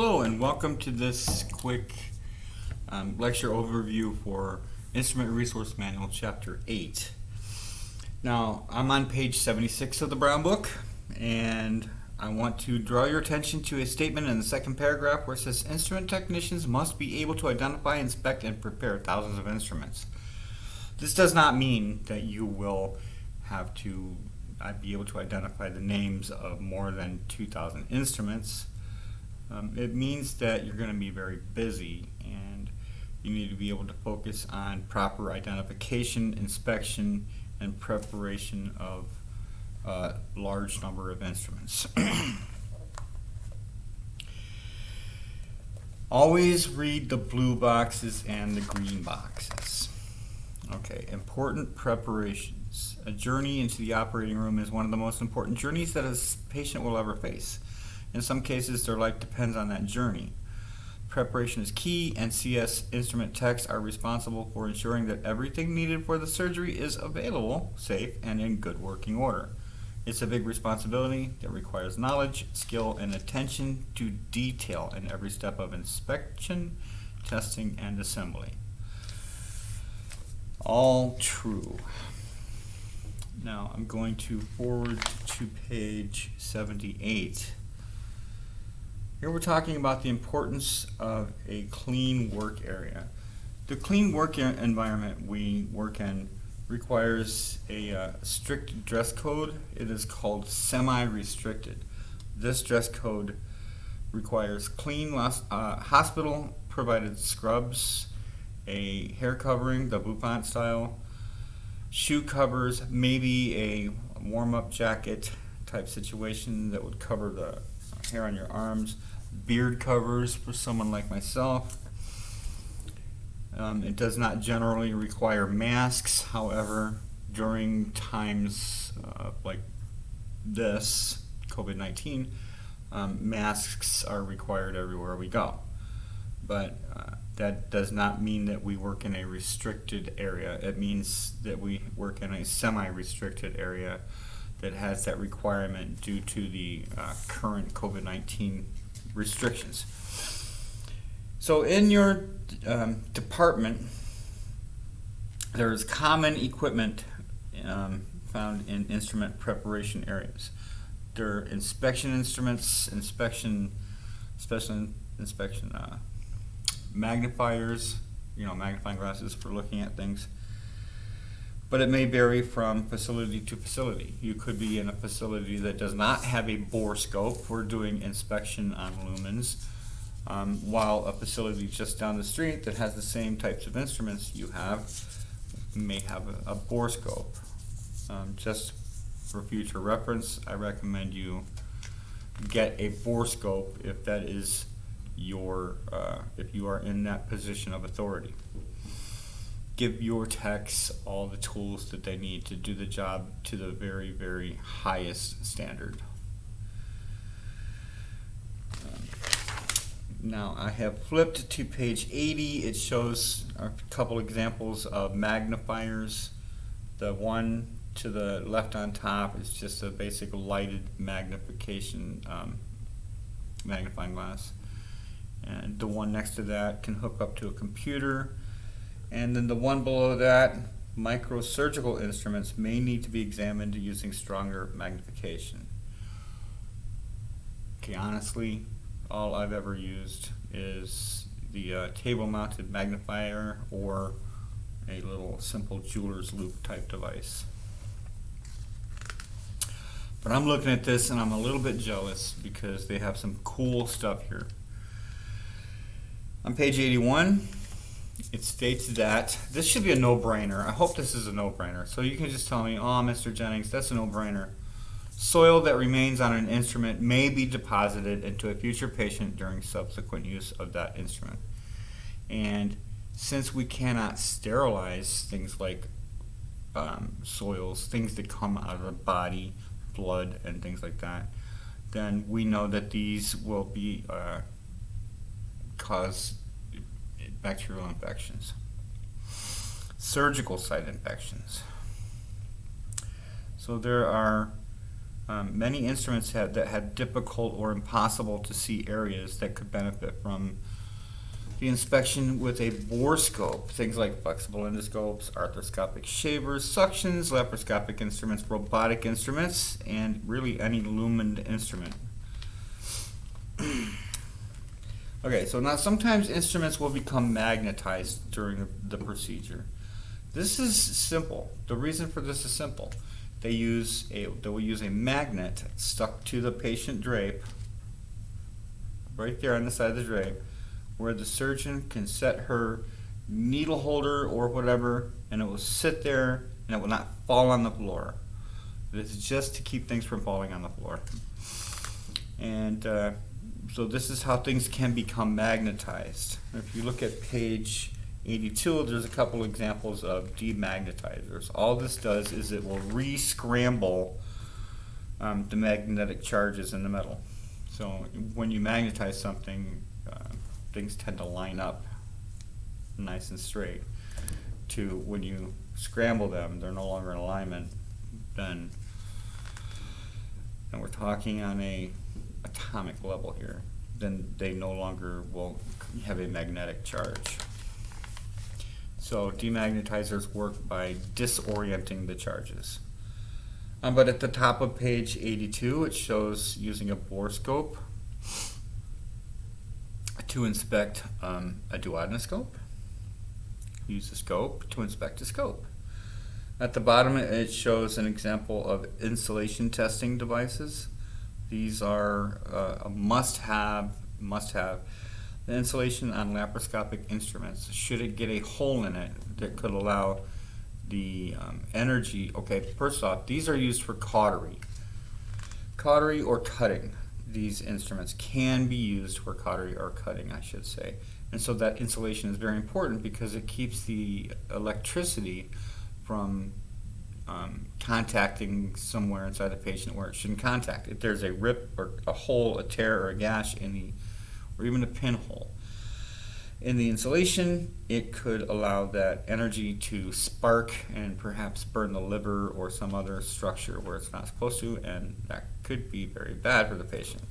Hello and welcome to this quick lecture overview for Instrument Resource Manual Chapter 8. Now I'm on page 76 of the Brown Book, and I want to draw your attention to a statement in the second paragraph where it says instrument technicians must be able to identify, inspect, and prepare thousands of instruments. This does not mean that you will have to be able to identify the names of more than 2,000 instruments. It means that you're going to be very busy and you need to be able to focus on proper identification, inspection, and preparation of a large number of instruments. Always read the blue boxes and the green boxes. Okay, important preparations. A journey into the operating room is one of the most important journeys that a patient will ever face. In some cases, their life depends on that journey. Preparation is key, and CS instrument techs are responsible for ensuring that everything needed for the surgery is available, safe, and in good working order. It's a big responsibility that requires knowledge, skill, and attention to detail in every step of inspection, testing, and assembly. All true. Now I'm going to forward to page 78. Here we're talking about the importance of a clean work area. The clean work environment we work in requires a strict dress code. It is called semi-restricted. This dress code requires clean hospital provided scrubs, a hair covering, the bouffant style, shoe covers, maybe a warm-up jacket type situation that would cover the hair on your arms, beard covers for someone like myself. It does not generally require masks. However, during times like this, COVID-19, masks are required everywhere we go. But that does not mean that we work in a restricted area. It means that we work in a semi-restricted area that has that requirement due to the current COVID-19 restrictions. So in your department, there's common equipment found in instrument preparation areas. There are inspection instruments, special inspection magnifiers, magnifying glasses for looking at things. But it may vary from facility to facility. You could be in a facility that does not have a borescope for doing inspection on lumens, while a facility just down the street that has the same types of instruments you have may have a borescope. Just for future reference, I recommend you get a borescope if that is if you are in that position of authority. Give your techs all the tools that they need to do the job to the very, very highest standard. Now I have flipped to page 80. It shows a couple examples of magnifiers. The one to the left on top is just a basic lighted magnification magnifying glass. And the one next to that can hook up to a computer. And then the one below that, microsurgical instruments may need to be examined using stronger magnification. Okay, honestly, all I've ever used is the table-mounted magnifier or a little simple jeweler's loupe type device. But I'm looking at this and I'm a little bit jealous because they have some cool stuff here. On page 81, it states that this should be a no-brainer. I hope this is a no-brainer. So you can just tell me, oh, Mr. Jennings, that's a no-brainer. Soil that remains on an instrument may be deposited into a future patient during subsequent use of that instrument. And since we cannot sterilize things like soils, things that come out of the body, blood, and things like that, then we know that these will be cause bacterial infections. Surgical site infections. So there are Many instruments that had difficult or impossible to see areas that could benefit from the inspection with a borescope. Things like flexible endoscopes, arthroscopic shavers, suctions, laparoscopic instruments, robotic instruments, and really any lumened instrument. Okay, so now sometimes instruments will become magnetized during the procedure. This is simple. The reason for this is simple. They will use a magnet stuck to the patient drape, right there on the side of the drape, where the surgeon can set her needle holder or whatever, and it will sit there and it will not fall on the floor. This is just to keep things from falling on the floor. And so this is how things can become magnetized. If you look at page 82, there's a couple examples of demagnetizers. All this does is it will re-scramble the magnetic charges in the metal. So when you magnetize something, things tend to line up nice and straight. To when you scramble them, they're no longer in alignment. And we're talking on a atomic level here. Then they no longer will have a magnetic charge. So demagnetizers work by disorienting the charges. But at the top of page 82, it shows using a borescope to inspect a duodenoscope. Use the scope to inspect a scope. At the bottom, it shows an example of insulation testing devices. These are a must-have. The insulation on laparoscopic instruments, should it get a hole in it that could allow the energy. Okay, first off, these are used for cautery or cutting. These instruments can be used for cautery or cutting, I should say. And so that insulation is very important because it keeps the electricity from contacting somewhere inside the patient where it shouldn't contact. If there's a rip or a hole, a tear or a gash or even a pinhole in the insulation, it could allow that energy to spark and perhaps burn the liver or some other structure where it's not supposed to, and that could be very bad for the patient.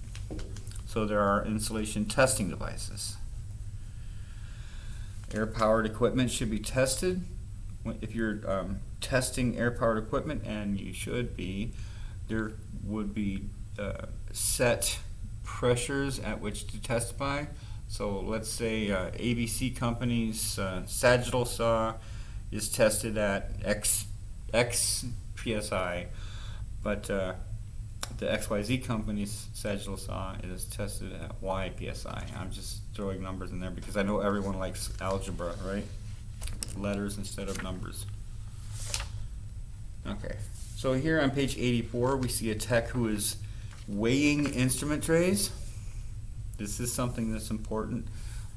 So there are insulation testing devices. Air-powered equipment should be tested. If you're testing air-powered equipment, and you should be, there would be set pressures at which to test by. So let's say ABC Company's sagittal saw is tested at X PSI, but the XYZ Company's sagittal saw is tested at Y PSI. I'm just throwing numbers in there because I know everyone likes algebra, right? Letters instead of numbers. Okay, so here on page 84 we see a tech who is weighing instrument trays. This is something that's important.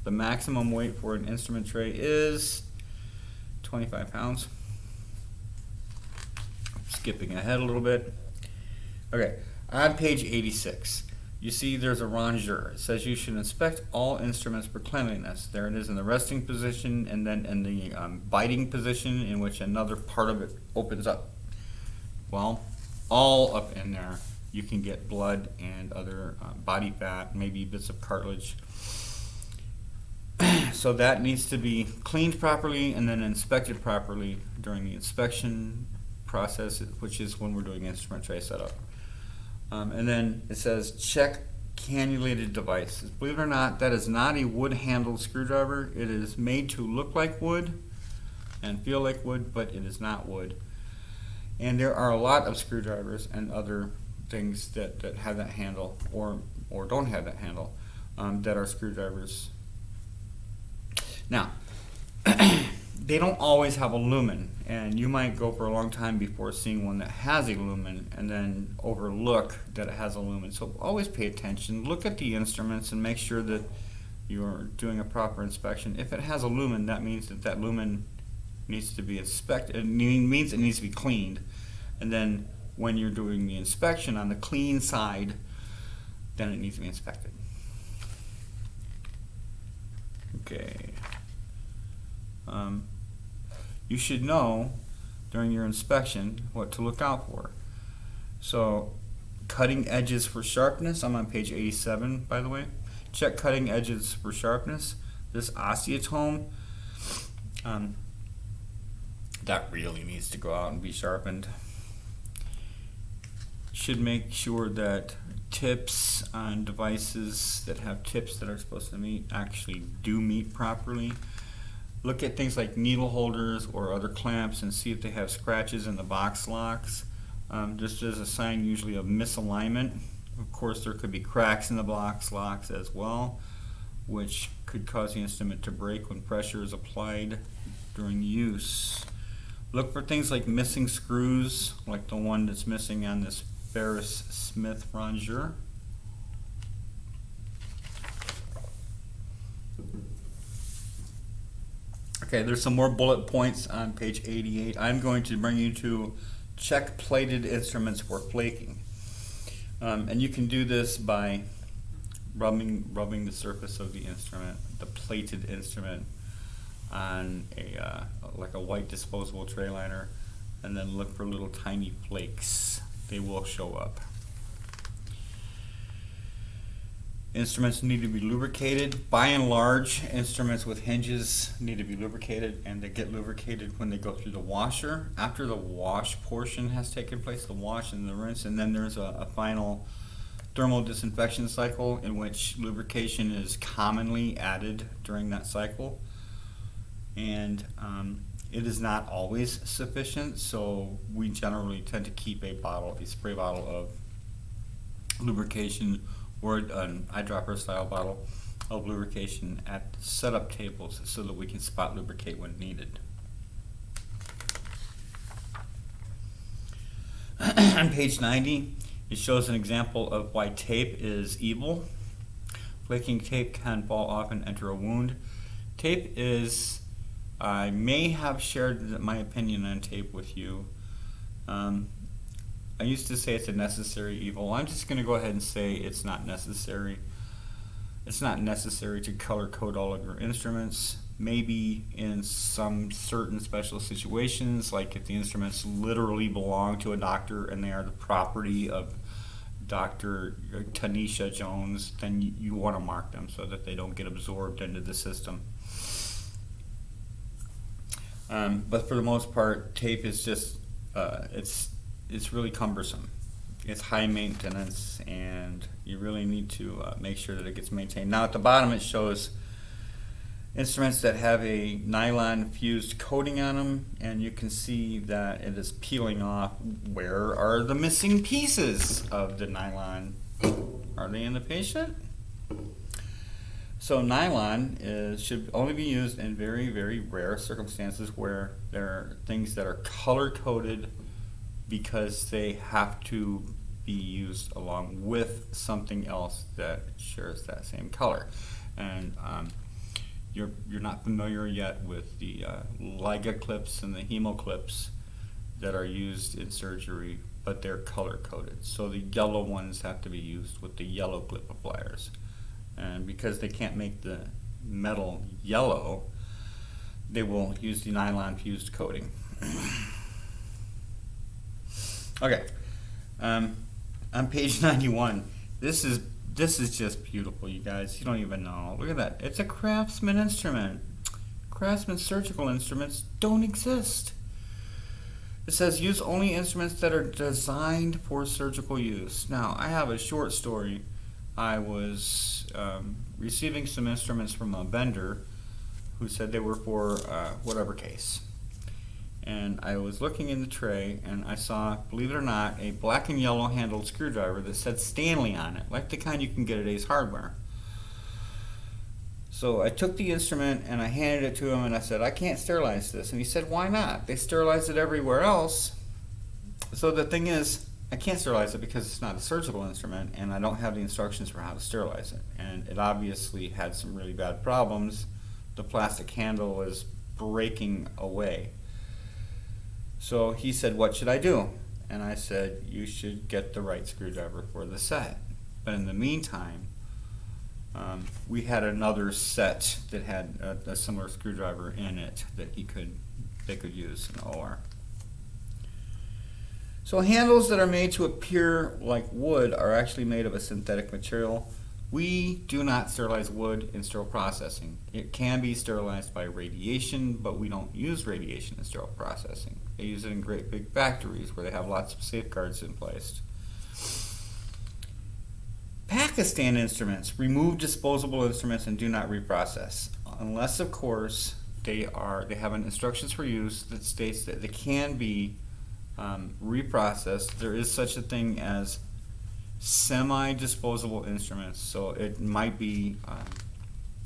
The maximum weight for an instrument tray is 25 pounds. Skipping ahead a little bit. Okay, on page 86, you see there's a rongeur. It says you should inspect all instruments for cleanliness. There it is in the resting position, and then in the biting position in which another part of it opens up. Well, all up in there you can get blood and other body fat, maybe bits of cartilage. So that needs to be cleaned properly and then inspected properly during the inspection process, which is when we're doing instrument tray setup. And then it says check cannulated devices. Believe it or not, that is not a wood-handled screwdriver. It is made to look like wood and feel like wood, but it is not wood. And there are a lot of screwdrivers and other things that have that handle or don't have that handle that are screwdrivers. Now, they don't always have a lumen, and you might go for a long time before seeing one that has a lumen and then overlook that it has a lumen. So always pay attention, look at the instruments and make sure that you're doing a proper inspection. If it has a lumen, that means that lumen needs to be inspected. It means it needs to be cleaned. And then when you're doing the inspection on the clean side, then it needs to be inspected. Okay. You should know during your inspection what to look out for. So cutting edges for sharpness. I'm on page 87, by the way. Check cutting edges for sharpness. This osteotome, that really needs to go out and be sharpened. Should make sure that tips on devices that have tips that are supposed to meet actually do meet properly. Look at things like needle holders or other clamps and see if they have scratches in the box locks. This is a sign usually of misalignment. Of course, there could be cracks in the box locks as well, which could cause the instrument to break when pressure is applied during use. Look for things like missing screws, like the one that's missing on this Ferris Smith Rongeur. Okay, there's some more bullet points on page 88. I'm going to bring you to check plated instruments for flaking. And you can do this by rubbing the surface of the instrument, the plated instrument, on like a white disposable tray liner, and then look for little tiny flakes. They will show up. Instruments need to be lubricated. By and large, instruments with hinges need to be lubricated, and they get lubricated when they go through the washer. After the wash portion has taken place, the wash and the rinse, and then there's a final thermal disinfection cycle in which lubrication is commonly added during that cycle. And it is not always sufficient, so we generally tend to keep a spray bottle of lubrication or an eyedropper style bottle of lubrication at setup tables so that we can spot lubricate when needed. On page 90, it shows an example of why tape is evil. Flaking tape can fall off and enter a wound. Tape is, I may have shared my opinion on tape with you. I used to say it's a necessary evil. I'm just going to go ahead and say it's not necessary. It's not necessary to color code all of your instruments. Maybe in some certain special situations, like if the instruments literally belong to a doctor and they are the property of Dr. Tanisha Jones, then you want to mark them so that they don't get absorbed into the system. But for the most part, tape is just, it's really cumbersome. It's high maintenance, and you really need to make sure that it gets maintained. Now at the bottom it shows instruments that have a nylon fused coating on them, and you can see that it is peeling off. Where are the missing pieces of the nylon? Are they in the patient? So nylon should only be used in very, very rare circumstances where there are things that are color coded because they have to be used along with something else that shares that same color. And you're not familiar yet with the Liga clips and the Hemo clips that are used in surgery, but they're color coded. So the yellow ones have to be used with the yellow clip appliers. And because they can't make the metal yellow, they will use the nylon fused coating. Okay, on page 91, this is just beautiful, you guys. You don't even know. Look at that. It's a Craftsman instrument. Craftsman surgical instruments don't exist. It says use only instruments that are designed for surgical use. Now, I have a short story. I was receiving some instruments from a vendor who said they were for whatever case. And I was looking in the tray and I saw, believe it or not, a black and yellow handled screwdriver that said Stanley on it, like the kind you can get at Ace Hardware. So I took the instrument and I handed it to him and I said, I can't sterilize this. And he said, why not? They sterilize it everywhere else. So the thing is, I can't sterilize it because it's not a surgical instrument and I don't have the instructions for how to sterilize it. And it obviously had some really bad problems. The plastic handle was breaking away. So he said, what should I do? And I said, you should get the right screwdriver for the set. But in the meantime, we had another set that had a similar screwdriver in it that they could use in the OR. So handles that are made to appear like wood are actually made of a synthetic material. We do not sterilize wood in sterile processing. It can be sterilized by radiation, but we don't use radiation in sterile processing. They use it in great big factories where they have lots of safeguards in place. Pakistan instruments remove disposable instruments and do not reprocess, unless of course they have an instructions for use that states that they can be reprocessed. There is such a thing as semi-disposable instruments, so it might be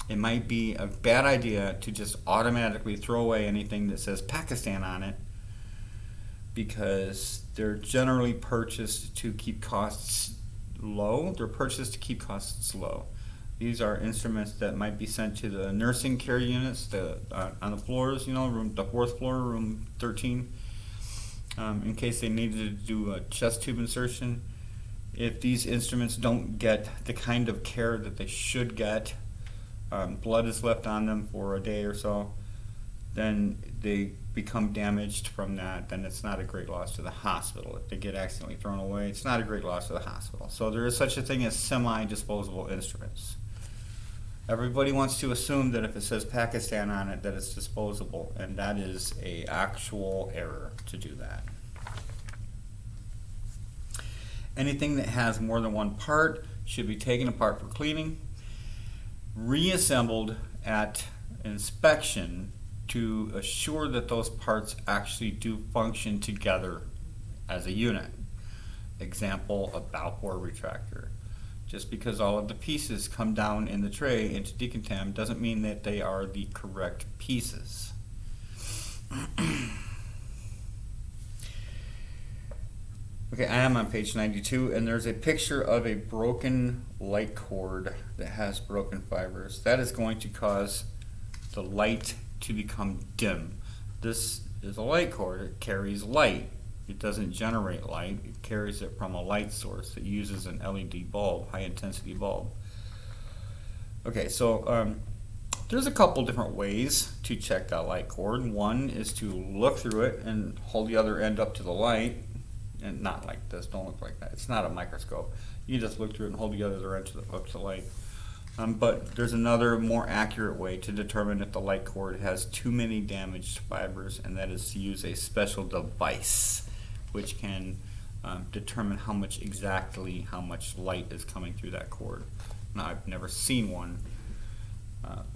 a bad idea to just automatically throw away anything that says Pakistan on it, because they're generally purchased to keep costs low. They're purchased to keep costs low. These are instruments that might be sent to the nursing care units on the floors, the 4th floor, room 13, in case they needed to do a chest tube insertion. If these instruments don't get the kind of care that they should get, blood is left on them for a day or so, then they become damaged from that, then it's not a great loss to the hospital. If they get accidentally thrown away, it's not a great loss to the hospital. So there is such a thing as semi-disposable instruments. Everybody wants to assume that if it says Pakistan on it, that it's disposable, and that is an actual error to do that. Anything that has more than one part should be taken apart for cleaning, reassembled at inspection to assure that those parts actually do function together as a unit. Example, a bow bore retractor. Just because all of the pieces come down in the tray into decontam doesn't mean that they are the correct pieces. Okay, I am on page 92, and there's a picture of a broken light cord that has broken fibers. That is going to cause the light to become dim. This is a light cord. It carries light. It doesn't generate light. It carries it from a light source. It uses an LED bulb, high intensity bulb. Okay, so there's a couple different ways to check that light cord. One is to look through it and hold the other end up to the light. And not like this, don't look like that. It's not a microscope. You just look through it and hold the other end up to the light. But there's another more accurate way to determine if the light cord has too many damaged fibers, and that is to use a special device which can determine how much light is coming through that cord. Now, I've never seen one.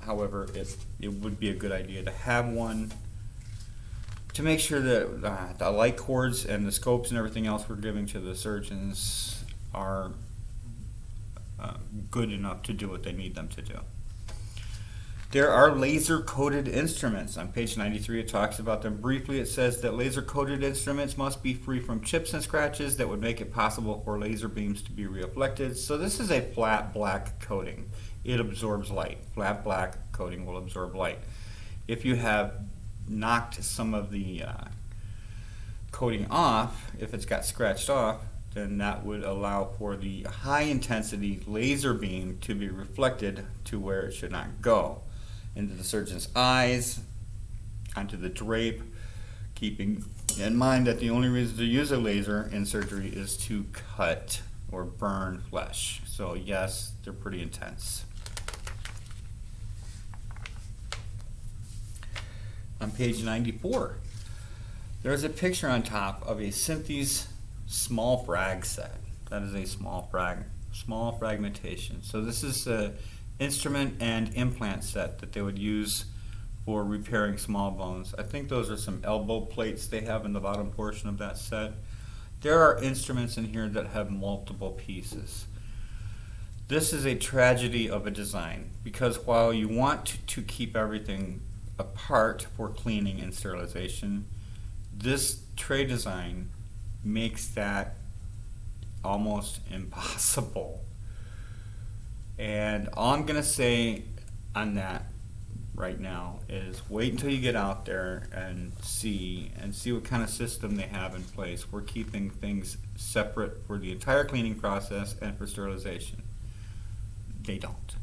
However, it would be a good idea to have one to make sure that the light cords and the scopes and everything else we're giving to the surgeons are good enough to do what they need them to do. There are laser-coated instruments. On page 93 it talks about them briefly. It says that laser-coated instruments must be free from chips and scratches that would make it possible for laser beams to be reflected. So this is a flat black coating. It absorbs light. Flat black coating will absorb light. If you have knocked some of the coating off, if it's got scratched off, then that would allow for the high intensity laser beam to be reflected to where it should not go, into the surgeon's eyes, onto the drape, keeping in mind that the only reason to use a laser in surgery is to cut or burn flesh. So yes, they're pretty intense. On page 94, there's a picture on top of a Synthes small frag set. That is a small fragmentation. So this is an instrument and implant set that they would use for repairing small bones. I think those are some elbow plates they have in the bottom portion of that set. There are instruments in here that have multiple pieces. This is a tragedy of a design, because while you want to keep everything apart for cleaning and sterilization, this tray design makes that almost impossible. And all I'm going to say on that right now is wait until you get out there and see what kind of system they have in place. We're keeping things separate for the entire cleaning process and for sterilization. They don't.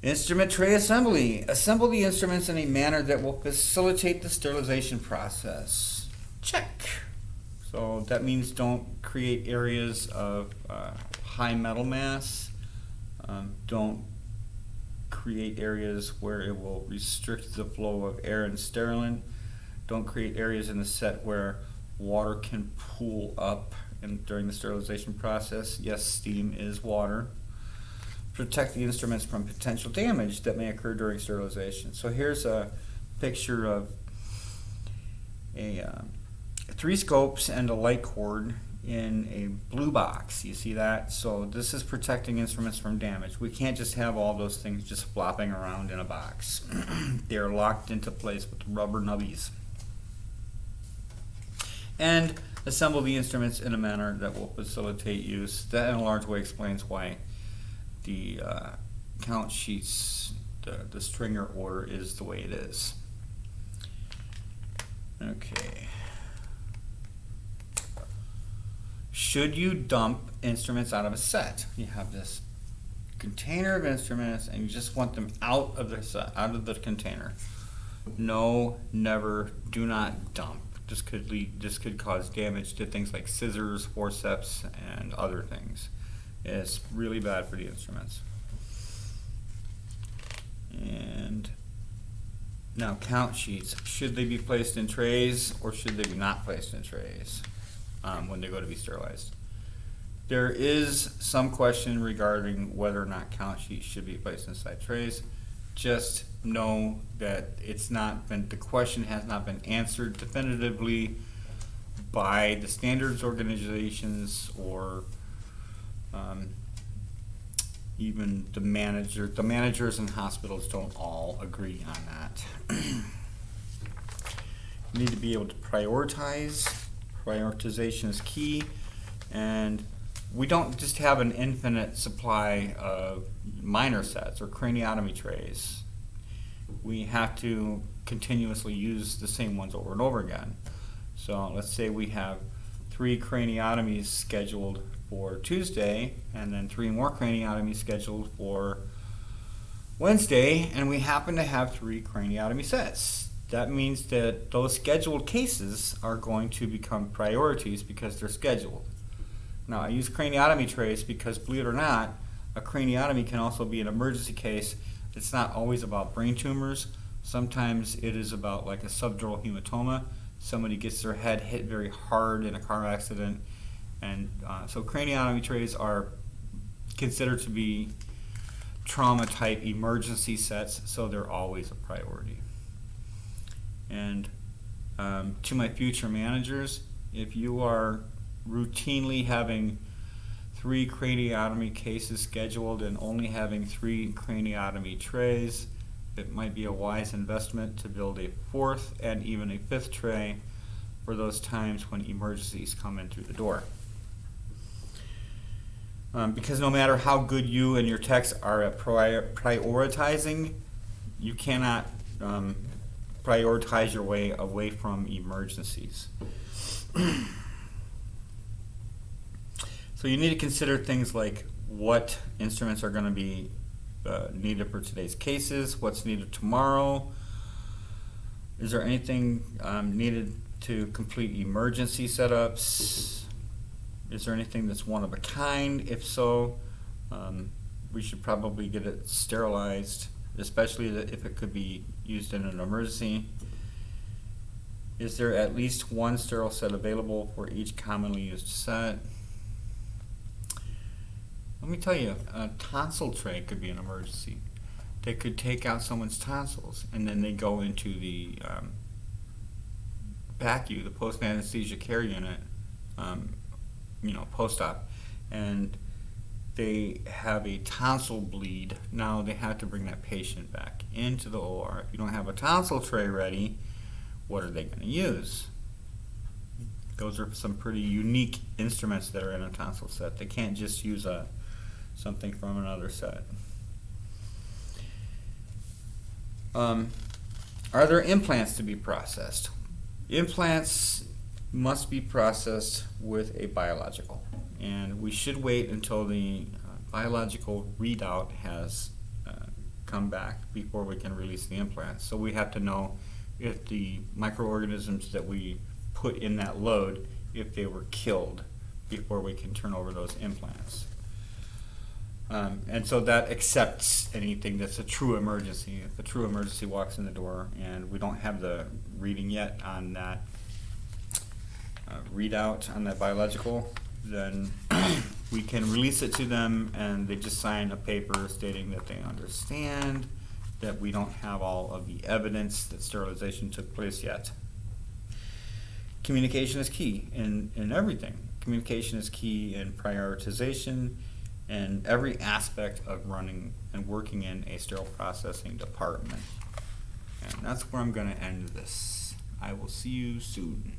Instrument tray assembly. Assemble the instruments in a manner that will facilitate the sterilization process. Check. So that means don't create areas of high metal mass. Don't create areas where it will restrict the flow of air and sterilant. Don't create areas in the set where water can pool up during the sterilization process. Yes, steam is water. Protect the instruments from potential damage that may occur during sterilization. So here's a picture of a 3 scopes and a light cord in a blue box. You see that? So this is protecting instruments from damage. We can't just have all those things just flopping around in a box. They're locked into place with rubber nubbies. And assemble the instruments in a manner that will facilitate use. That in a large way explains why the count sheets, the stringer order is the way it is. Okay. Should you dump instruments out of a set? You have this container of instruments and you just want them out of the set, out of the container. No, never, do not dump. This could cause damage to things like scissors, forceps, and other things. It's really bad for the instruments. And now count sheets. Should they be placed in trays or should they be not placed in trays when they go to be sterilized? There is some question regarding whether or not count sheets should be placed inside trays. Just know that the question has not been answered definitively by the standards organizations or even the manager. The managers in hospitals don't all agree on that. You need to be able to prioritize. Prioritization is key, and we don't just have an infinite supply of minor sets or craniotomy trays. We have to continuously use the same ones over and over again. So let's say we have 3 craniotomies scheduled for Tuesday and then 3 more craniotomies scheduled for Wednesday, and we happen to have 3 craniotomy sets. That means that those scheduled cases are going to become priorities because they're scheduled. Now, I use craniotomy trays because, believe it or not, a craniotomy can also be an emergency case. It's not always about brain tumors. Sometimes it is about like a subdural hematoma. Somebody gets their head hit very hard in a car accident. And so craniotomy trays are considered to be trauma type emergency sets, so they're always a priority. And to my future managers, if you are routinely having 3 craniotomy cases scheduled and only having 3 craniotomy trays, it might be a wise investment to build a 4th and even a 5th tray for those times when emergencies come in through the door. Because no matter how good you and your techs are at prioritizing, you cannot prioritize your way away from emergencies. So you need to consider things like what instruments are going to be needed for today's cases, what's needed tomorrow. Is there anything needed to complete emergency setups? Is there anything that's one of a kind? If so, we should probably get it sterilized, especially if it could be used in an emergency. Is there at least 1 sterile set available for each commonly used set? Let me tell you, a tonsil tray could be an emergency. They could take out someone's tonsils and then they go into the PACU, the post-anesthesia care unit, post-op, and they have a tonsil bleed. Now they have to bring that patient back into the OR. If you don't have a tonsil tray ready, what are they going to use? Those are some pretty unique instruments that are in a tonsil set. They can't just use something from another set. Are there implants to be processed? Implants must be processed with a biological, and we should wait until the biological readout has come back before we can release the implants. So we have to know if the microorganisms that we put in that load if they were killed before we can turn over those implants. And so that accepts anything that's a true emergency. If a true emergency walks in the door and we don't have the reading yet on that readout on that biological, then we can release it to them and they just sign a paper stating that they understand that we don't have all of the evidence that sterilization took place yet. Communication is key in everything. Communication is key in prioritization and every aspect of running and working in a sterile processing department. And that's where I'm going to end this. I will see you soon.